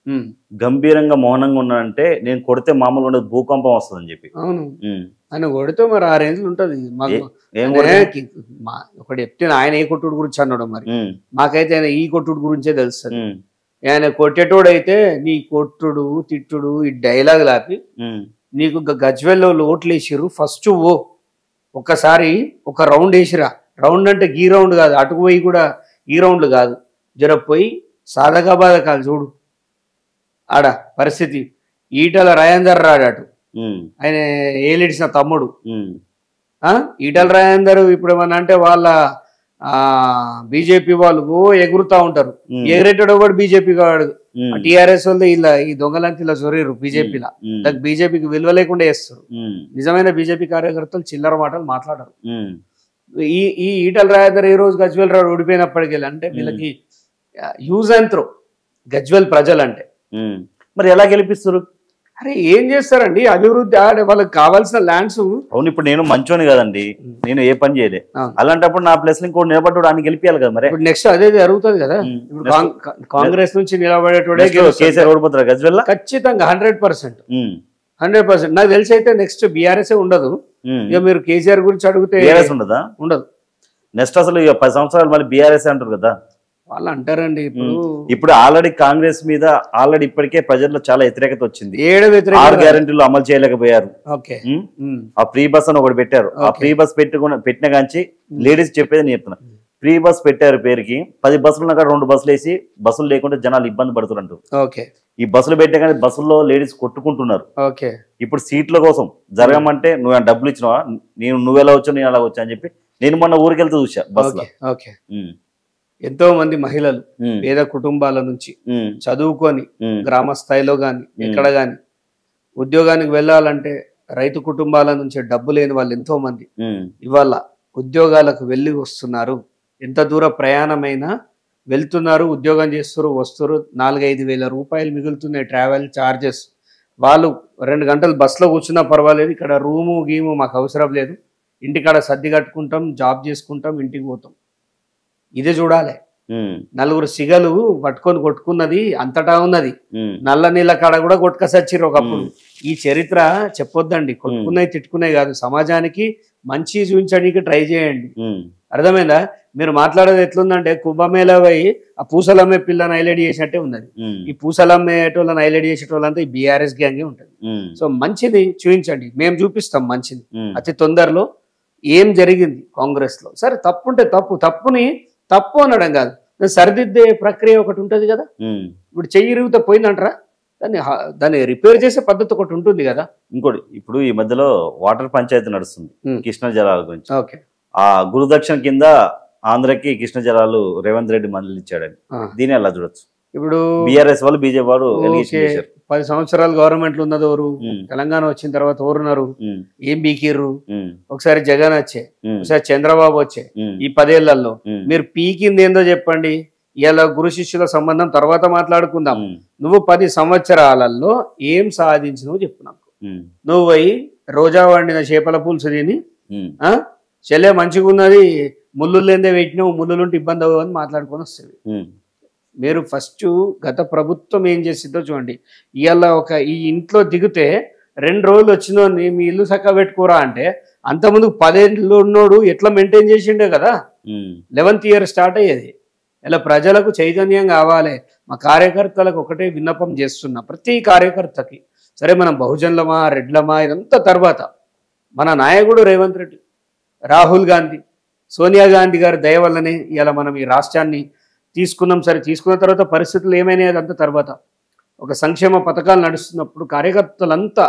గంభీరంగా మౌనంగా ఉన్నానంటే నేను కొడితే మామూలు ఉండదు, భూకంపం వస్తుందని చెప్పి. అవును, ఆయన కొడితే మరి ఆ రేంజ్లు ఉంటది. ఒకటి చెప్తే ఆయన ఏ కొట్టుడు గురించి అన్నాడు, మరి మాకైతే ఆయన ఈ కొట్టుడు గురించే తెలుస్తుంది. ఆయన కొట్టేటోడైతే నీ కొట్టుడు తిట్టుడు ఈ డైలాగ్ లాపి నీకు గజ్వెల్లో ఓట్లు వేసిర్రు, ఫస్ట్ ఓ ఒక్కసారి ఒక రౌండ్ వేసిరా. రౌండ్ అంటే గీ రౌండ్ కాదు, అటుకు పోయి కూడా ఈ రౌండ్లు కాదు, జరపోయి సాధక బాధకాలు చూడు. ఆడ పరిస్థితి ఈటల రాజేందర్ రాడు, అటు ఆయన ఏలిడిసిన తమ్ముడు. ఈటల రాజేందర్ ఇప్పుడు ఏమన్నా అంటే వాళ్ళ బీజేపీ వాళ్ళు ఎగురుతా ఉంటారు, ఎగిరేటాడు కూడా బీజేపీ వాడు. టీఆర్ఎస్ వాళ్ళు ఇలా ఈ దొంగలంతా ఇలా చొరీరు బీజేపీలో, దానికి బీజేపీకి విలువ లేకుండా చేస్తారు. నిజమైన బీజేపీ కార్యకర్తలు చిల్లర మాటలు మాట్లాడరు. ఈ ఈటల రాజేందర్ ఈ రోజు గజ్వేల్ రాడు ఓడిపోయినప్పటికీ అంటే వీళ్ళకి యూజ్ అండ్ త్రో గజ్వేల్ ప్రజలు అంటే. మరి ఎలా గెలిపిస్తారు? అరే ఏం చేస్తారండి, అభివృద్ధి వాళ్ళకి కావాల్సిన ల్యాండ్స్. అవును, ఇప్పుడు నేను మంచోని కదండి, నేను ఏ పని చేయలే, అలాంటప్పుడు నా ప్లేస్ ఇంకోటి నిలబడ్డాడు అని గెలిపియాలి కదా. మరి ఇప్పుడు నెక్స్ట్ అదే జరుగుతుంది కదా. ఇప్పుడు కాంగ్రెస్ నుంచి నిలబడేటోడే కేసీఆర్ ఓడిపోతారు గజ్వేల్ ఖచ్చితంగా 100%. నాకు తెలిసి అయితే నెక్స్ట్ బీఆర్ఎస్ ఉండదు. ఇక మీరు కేసీఆర్ గురించి అడిగితే ఉండదు. నెక్స్ట్ అసలు 10 సంవత్సరాలు మళ్ళీ బీఆర్ఎస్ అంటారు కదా వాళ్ళు అంటారండి. ఇప్పుడు ఆల్రెడీ కాంగ్రెస్ మీద ఆల్రెడీ ఇప్పటికే ప్రజల్లో చాలా వ్యతిరేకత వచ్చింది. 6 గ్యారెంటీలు అమలు చేయలేకపోయారు. ఆ ఫ్రీ బస్ అని ఒకటి పెట్టారు. ఆ ఫ్రీ బస్ పెట్టిన కాంచి లేడీస్ చెప్పేది నేను చెప్తున్నా, ఫ్రీ బస్ పెట్టారు పేరుకి, 10 బస్సులు ఉన్న 2 బస్సులు వేసి బస్సులు లేకుండా జనాలు ఇబ్బంది పడుతున్నారు. ఈ బస్సులు పెట్టే కానీ బస్సుల్లో లేడీస్ కొట్టుకుంటున్నారు. ఇప్పుడు సీట్ల కోసం జరగమంటే నువ్వు డబ్బులు ఇచ్చినావా, నువ్వు ఎలా వచ్చావు నేను అలా వచ్చా అని చెప్పి నేను మొన్న ఊరికెళ్తే చూసా బస్సులో. ఎంతో మంది మహిళలు పేద కుటుంబాల నుంచి చదువుకొని గ్రామ స్థాయిలో గాని ఎక్కడ గాని ఉద్యోగానికి వెళ్ళాలంటే రైతు కుటుంబాల నుంచి డబ్బు లేని వాళ్ళు ఎంతో మంది ఇవాళ ఉద్యోగాలకు వెళ్ళి వస్తున్నారు. ఎంత దూర ప్రయాణమైనా వెళ్తున్నారు, ఉద్యోగం చేస్తారు, వస్తారు. 4-5 వేల రూపాయలు మిగులుతున్నాయి ట్రావెల్ ఛార్జెస్. వాళ్ళు 2 గంటలు బస్సులో కూర్చున్నా పర్వాలేదు, ఇక్కడ రూము గీము మాకు అవసరం లేదు, ఇంటికాడ సర్ది కట్టుకుంటాం, జాబ్ చేసుకుంటాం, ఇంటికి పోతాం. ఇదే చూడాలి. 4 సిగలు పట్టుకొని కొట్టుకున్నది అంతటా ఉన్నది. నల్ల నీళ్ళ కాడ కూడా కొట్టుకసచ్చిర్రు ఒకప్పుడు. ఈ చరిత్ర చెప్పొద్దండి. కొట్టుకున్నాయి తిట్టుకున్నాయి కాదు, సమాజానికి మంచి చూపించడానికి ట్రై చేయండి. అర్థమైందా? మీరు మాట్లాడేది ఎట్లుందంటే కుంభమేళ పోయి ఆ పూసలమ్మే పిల్లని హైలైట్ చేసినట్టే ఉన్నది. ఈ పూసలమ్మేటోళ్ళని హైలైట్ చేసేటోళ్ళంతా ఈ బీఆర్ఎస్ గ్యాంగే ఉంటుంది. సో మంచిది చూపించండి, మేము చూపిస్తాం మంచిది. అతి తొందరలో ఏం జరిగింది కాంగ్రెస్ లో, సరే తప్పుంటే తప్పుని తప్పు అనడం కాదు, సరిదిద్దే ప్రక్రియ ఒకటి ఉంటుంది కదా. ఇప్పుడు చెయ్యి ఇరిగితే పోయిందంటారా, దాన్ని రిపేర్ చేసే పద్ధతి ఒకటి ఉంటుంది కదా. ఇంకోటి ఇప్పుడు ఈ మధ్యలో వాటర్ పంచాయతీ నడుస్తుంది కృష్ణా జలాల గురించి. ఆ గురుదక్షిణ కింద ఆంధ్రకి కృష్ణ జలాలు రేవంత్ రెడ్డి మందులు ఇచ్చాడని, దీని ఎలా చూడొచ్చు? ఇప్పుడు బీఆర్ఎస్ వాళ్ళు బీజేపీ వారు 10 సంవత్సరాలు గవర్నమెంట్లు ఉన్నది ఎవరు? తెలంగాణ వచ్చిన తర్వాత ఎవరున్నారు? ఏం బీకిర్రు? ఒకసారి జగన్ వచ్చే, ఒకసారి చంద్రబాబు వచ్చే. ఈ 10 ఏళ్లలో మీరు పీకింది ఏందో చెప్పండి. ఇలా గురు శిష్యుల సంబంధం తర్వాత మాట్లాడుకుందాం. నువ్వు 10 సంవత్సరాలలో ఏం సాధించినవు చెప్పు నాకు. నువ్వు పోయి రోజా వండిన చేపల పులుసు తిని చెల్లె మంచిగా ఉన్నది, ముళ్ళు లేదే పెట్టినావు, ముళ్ళులుంటే ఇబ్బంది అవ్వని మాట్లాడుకొని వస్తుంది. మీరు ఫస్ట్ గత ప్రభుత్వం ఏం చేసిందో చూడండి. ఇవాళ ఈ ఇంట్లో దిగితే 2 రోజులు వచ్చినోని మీ ఇల్లు చక్క పెట్టుకోరా అంటే అంతకుముందు 10 ఏళ్ళు ఉన్నోడు ఎట్లా మెయింటైన్ చేసిండే కదా. 11th ఇయర్ స్టార్ట్ అయ్యేది. ఇలా ప్రజలకు చైతన్యం కావాలి. మా కార్యకర్తలకు ఒకటే విన్నపం చేస్తున్నా, ప్రతి కార్యకర్తకి, సరే మనం బహుజన్లమా రెడ్లమా ఇదంతా తర్వాత, మన నాయకుడు రేవంత్ రెడ్డి, రాహుల్ గాంధీ, సోనియా గాంధీ గారి దయ వల్లనే ఇలా మనం ఈ రాష్ట్రాన్ని తీసుకున్నాం. సరే తీసుకున్న తర్వాత పరిస్థితులు ఏమైనాయి అదంతా తర్వాత. ఒక సంక్షేమ పథకాలు నడుస్తున్నప్పుడు కార్యకర్తలంతా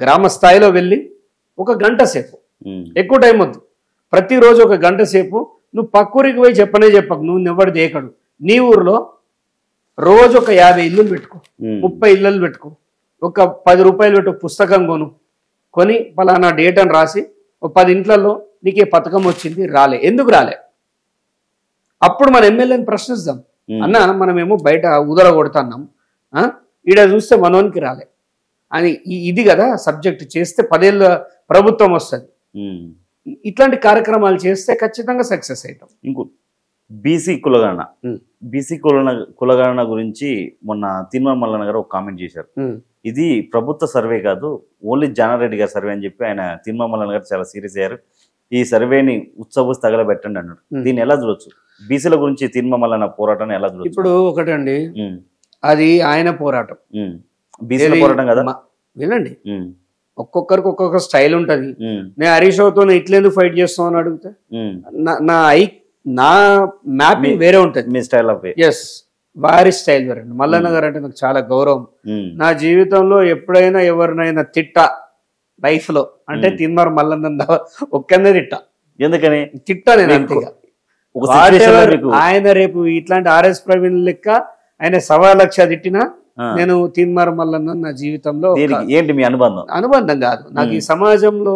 గ్రామ స్థాయిలో వెళ్ళి 1 గంట సేపు, ఎక్కువ టైం వద్దు, ప్రతిరోజు 1 గంట సేపు నువ్వు పక్కూరికి పోయి చెప్పకు, నువ్వు ఎవడు దేకడు. నీ ఊర్లో రోజు ఒక 50 ఇల్లులు పెట్టుకో, 30 ఇల్లులు పెట్టుకో, ఒక 10 రూపాయలు పెట్టు, పుస్తకం కొని పలానా డేట్ అని రాసి 10 ఇంట్లలో నీకే పథకం వచ్చింది, రాలే, ఎందుకు రాలే? అప్పుడు మన ఎమ్మెల్యేని ప్రశ్నిస్తాం, అన్న మనమేమో బయట ఉదర కొడుతున్నాం, ఈడ చూస్తే మనోనికి రాలే అని. ఇది కదా సబ్జెక్ట్. చేస్తే 10 ఏళ్ళ ప్రభుత్వం వస్తుంది. ఇట్లాంటి కార్యక్రమాలు చేస్తే ఖచ్చితంగా సక్సెస్ అవుతాం. ఇంకో బీసీ కులగణన ఉమ్. బీసీ కులగణన గురించి మొన్న తీన్మార్ మల్లన్న గారు ఒక కామెంట్ చేశారు. ఇది ప్రభుత్వ సర్వే కాదు, ఓన్లీ జానారెడ్డి గారి సర్వే అని చెప్పి ఆయన తీన్మార్ మల్లన్న గారు చాలా సీరియస్ అయ్యారు. ఈ సర్వేని ఉత్సవ తగలబెట్టండి అన్నాడు. దీన్ని ఎలా చూడొచ్చు? బీసీల గురించి తీన్మార్ మల్లన్న పోరాటాన్ని ఎలా చూడొచ్చు? ఇప్పుడు ఒకటండి, అది ఆయన పోరాటం, బీసీల పోరాటం కదా. వినండి, ఒక్కొక్కరికి ఒక్కొక్క స్టైల్ ఉంటది. నేను హరీష్ రావుతో ఇట్లెందుకు ఫైట్ చేస్తాం అని అడిగితే నా మ్యాపింగ్ వేరే ఉంటది, మీ స్టైల్ ఆఫ్ ఎస్, వారి స్టైల్ వేరే. మల్లన్న గారు అంటే నాకు చాలా గౌరవం. నా జీవితంలో ఎప్పుడైనా ఎవరినైనా తిట్టా లైఫ్ లో అంటే తీన్మార్ మల్లన్న ఒక్కనే తిట్టా. ఎందుకని తిట్టా నేను అంతేగా. ఆయన రేపు ఇట్లాంటి ఆర్ఎస్ ప్రవీణ్ లెక్క ఆయన 1.25 తిట్టినా నేను తీన్మార్ మల్లన్న నా జీవితంలో ఏంటి మీ అనుబంధం కాదు. నాకు ఈ సమాజంలో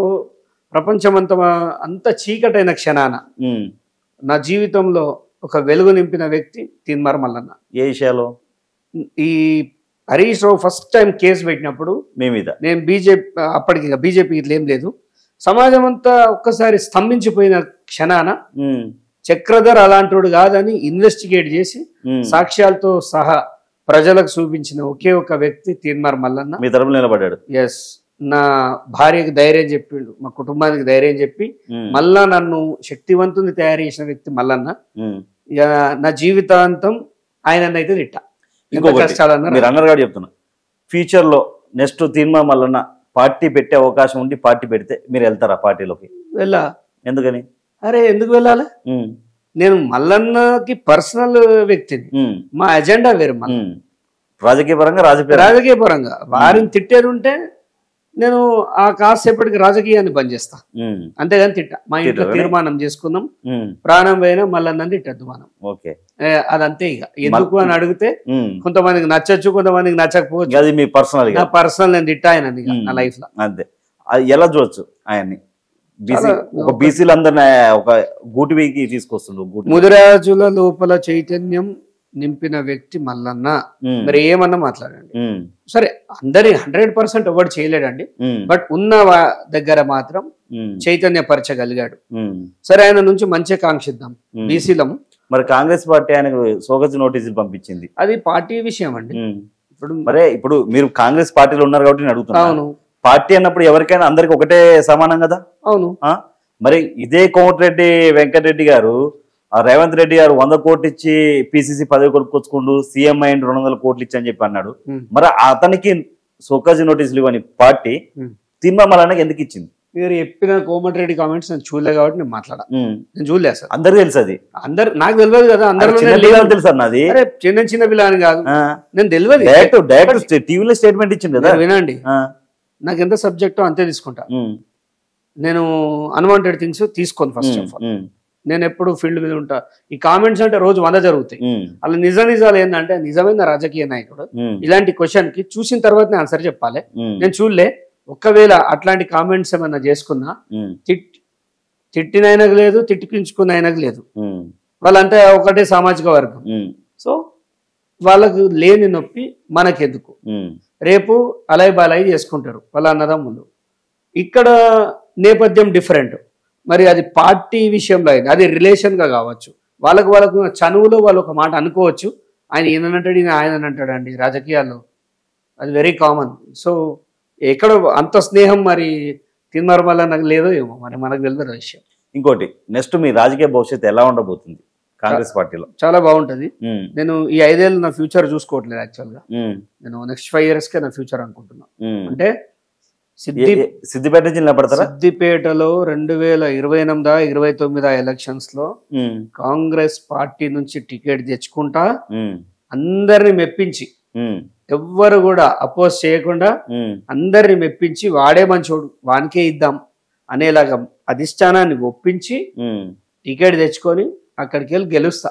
ప్రపంచం అంత చీకటైన క్షణాన నా జీవితంలో ఒక వెలుగు నింపిన వ్యక్తి తీన్మార్ మల్లన్న. ఏ విషయాలు? ఈ Harish Rao first time case పెట్టినప్పుడు నేను అప్పటికి బీజేపీ ఇట్లా ఏం లేదు, సమాజం అంతా ఒక్కసారి స్తంభించిపోయిన క్షణాన చక్రధర్ అలాంటోడు కాదని ఇన్వెస్టిగేట్ చేసి సాక్ష్యాలతో సహా ప్రజలకు చూపించిన ఒకే ఒక వ్యక్తి తీన్మార్ మల్లన్న. మీ తరపున నిలబడ్డాడు. ఎస్, నా భార్యకి ధైర్యం చెప్పిండు, మా కుటుంబానికి ధైర్యం చెప్పి మళ్ళా నన్ను శక్తివంతుని తయారు చేసిన వ్యక్తి మల్లన్న. ఇక నా జీవితాంతం ఆయన అయితే తిట్టా. మీరు అన్నారు కాబట్టి చెప్తున్నా, ఫ్యూచర్ లో నెక్స్ట్ తీన్మార్ మల్లన్న పార్టీ పెట్టే అవకాశం ఉండి పార్టీ పెడితే మీరు వెళ్తారా పార్టీలోకి? వెళ్ళా. ఎందుకని? అరే ఎందుకు వెళ్ళాలి? నేను మల్లన్నకి పర్సనల్ వ్యక్తిని, మా ఎజెండా వేరు. రాజకీయ పరంగా వారిని తిట్టేది ఉంటే నేను ఆ కాసేపటికి రాజకీయాన్ని బంద్ చేస్తా, అంతేగాని తిట్టా. మా ఇంట్లో తీర్మానం చేసుకున్నాం, ప్రాణం పోయినా మల్లన్నని తిట్టద్దు మనం, అదంతే. ఇక ఎందుకు అని అడిగితే కొంతమందికి నచ్చచ్చు, కొంతమందికి నచ్చకపోవచ్చు. మీ పర్సనల్ నా పర్సనల్ నేను తిట్టా ఆయన నా లైఫ్ లో. అంతే. ఎలా చూడొచ్చు ఆయన్ని? బీసీలందరినీ ఒక గూటికి తీసుకొస్తుండు. ముదిరాజుల లోపల చైతన్యం నింపిన వ్యక్తి మల్లన్న. మరి ఏమన్నా మాట్లాడండి, సరే అందరి 100% ఎవరు చేయలేడండి, బట్ ఉన్న దగ్గర మాత్రం చైతన్యపరచగలిగాడు. సరే, ఆయన నుంచి మంచి కాంక్షిద్దాం బీసీలం. మరి కాంగ్రెస్ పార్టీ ఆయనకు సోగతి నోటీసులు పంపించింది, అది పార్టీ విషయం అండి. ఇప్పుడు మీరు కాంగ్రెస్ పార్టీలో ఉన్నారు కాబట్టి నేను అడుగుతున్నాను, పార్టీ అన్నప్పుడు ఎవరికైనా అందరికి ఒకటే సమానం కదా? అవును. మరి ఇదే కోమటిరెడ్డి వెంకటరెడ్డి గారు రేవంత్ రెడ్డి గారు 100 కోట్లు ఇచ్చి పిసిసి పదవి కొనుక్కొచ్చుకుంటూ సీఎం అయ్యిండు 200 కోట్లు ఇచ్చి అని చెప్పి అన్నాడు. మరి అతనికి సోకాజీ నోటీసులు ఇవ్వని పార్టీ తీన్మార్ మల్లన్నకి ఎందుకు ఇచ్చింది? మీరు చెప్పిన కోమటిరెడ్డి కామెంట్స్ నేను చూడలే కాబట్టి నేను మాట్లాడా. నేను చూడలే సార్. అందరికి తెలుసు అది. నాకు తెలియదు కదా, అందరూ తెలుసు అన్నది. చిన్న పిల్ల అని కాదు, నేను తెలియదు. డైరెక్ట్ టీవీలో స్టేట్మెంట్ ఇచ్చింది కదా. వినండి, నాకు ఎంత సబ్జెక్టో అంతే తీసుకుంటా. నేను అన్వాంటెడ్ థింగ్స్ తీసుకోను. ఫస్ట్ ఆఫ్ ఆల్ నేను ఎప్పుడు ఫీల్డ్ మీద ఉంటా. ఈ కామెంట్స్ అంటే రోజు 100 జరుగుతాయి. అలా నిజాలు ఏంటంటే, నిజమైన రాజకీయ నాయకుడు ఇలాంటి క్వశ్చన్ కి చూసిన తర్వాత ఆన్సర్ చెప్పాలి. నేను చూడలే. ఒకవేళ అట్లాంటి కామెంట్స్ ఏమన్నా చేసుకున్నా తిట్టిన ఆయనకు లేదు, తిట్టిపించుకున్న ఆయనకు లేదు. వాళ్ళంతా ఒకటే సామాజిక వర్గం. సో వాళ్ళకు లేని నొప్పి మనకెందుకు? రేపు అలాయ్ బాలాయి చేసుకుంటారు వాళ్ళ అన్నదమ్ములు. ఇక్కడ నేపథ్యం డిఫరెంట్. మరి అది పార్టీ విషయంలో అయింది, అది రిలేషన్గా కావచ్చు. వాళ్ళకు చనువులో వాళ్ళు ఒక మాట అనుకోవచ్చు. ఆయన ఈయనంటాడు, ఆయన అంటాడండి రాజకీయాల్లో, అది వెరీ కామన్. సో ఎక్కడ అంత స్నేహం మరి తీన్మార్ మల్లన్నకు లేదో ఏమో, మరి మనకు తెలియదు విషయం. ఇంకోటి, నెక్స్ట్ మీ రాజకీయ భవిష్యత్తు ఎలా ఉండబోతుంది కాంగ్రెస్ పార్టీలో? చాలా బాగుంటది. నేను ఈ 5 ఏళ్ళు నా ఫ్యూచర్ చూసుకోవట్లేదు. యాక్చువల్గా నేను నెక్స్ట్ 5 years కే నా ఫ్యూచర్ అనుకుంటున్నా. అంటే సిద్దిపేట జిల్లా పడతారా? సిద్దిపేటలో 2028-29 ఎలక్షన్స్ లో కాంగ్రెస్ పార్టీ నుంచి టికెట్ తెచ్చుకుంటా, అందరిని మెప్పించి, ఎవ్వరు కూడా అపోజ్ చేయకుండా అందరిని మెప్పించి, వాడే మంచోడు వానికే ఇద్దాం అనేలాగా అధిష్టానాన్ని ఒప్పించి టికెట్ తెచ్చుకొని అక్కడికి వెళ్ళి గెలుస్తా.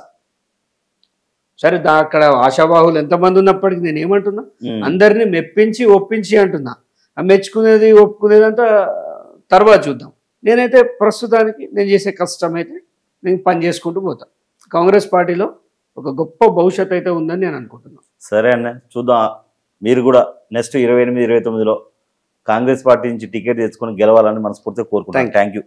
సరే, అక్కడ ఆశాబాహులు ఎంతమంది ఉన్నప్పటికీ నేను ఏమంటున్నా, అందరినీ మెప్పించి ఒప్పించి అంటున్నా. మెచ్చుకునేది ఒప్పుకునేది అంతా తర్వాత చూద్దాం. నేనైతే ప్రస్తుతానికి నేను చేసే కష్టం అయితే నేను పని చేసుకుంటూ పోతా. కాంగ్రెస్ పార్టీలో ఒక గొప్ప భవిష్యత్తు అయితే ఉందని నేను అనుకుంటున్నాను. సరే అన్న, చూద్దాం. మీరు కూడా నెక్స్ట్ 28-29లో కాంగ్రెస్ పార్టీ నుంచి టికెట్ తెచ్చుకొని గెలవాలని మనస్ఫూర్తిగా కోరుకుంటాను. Thank you.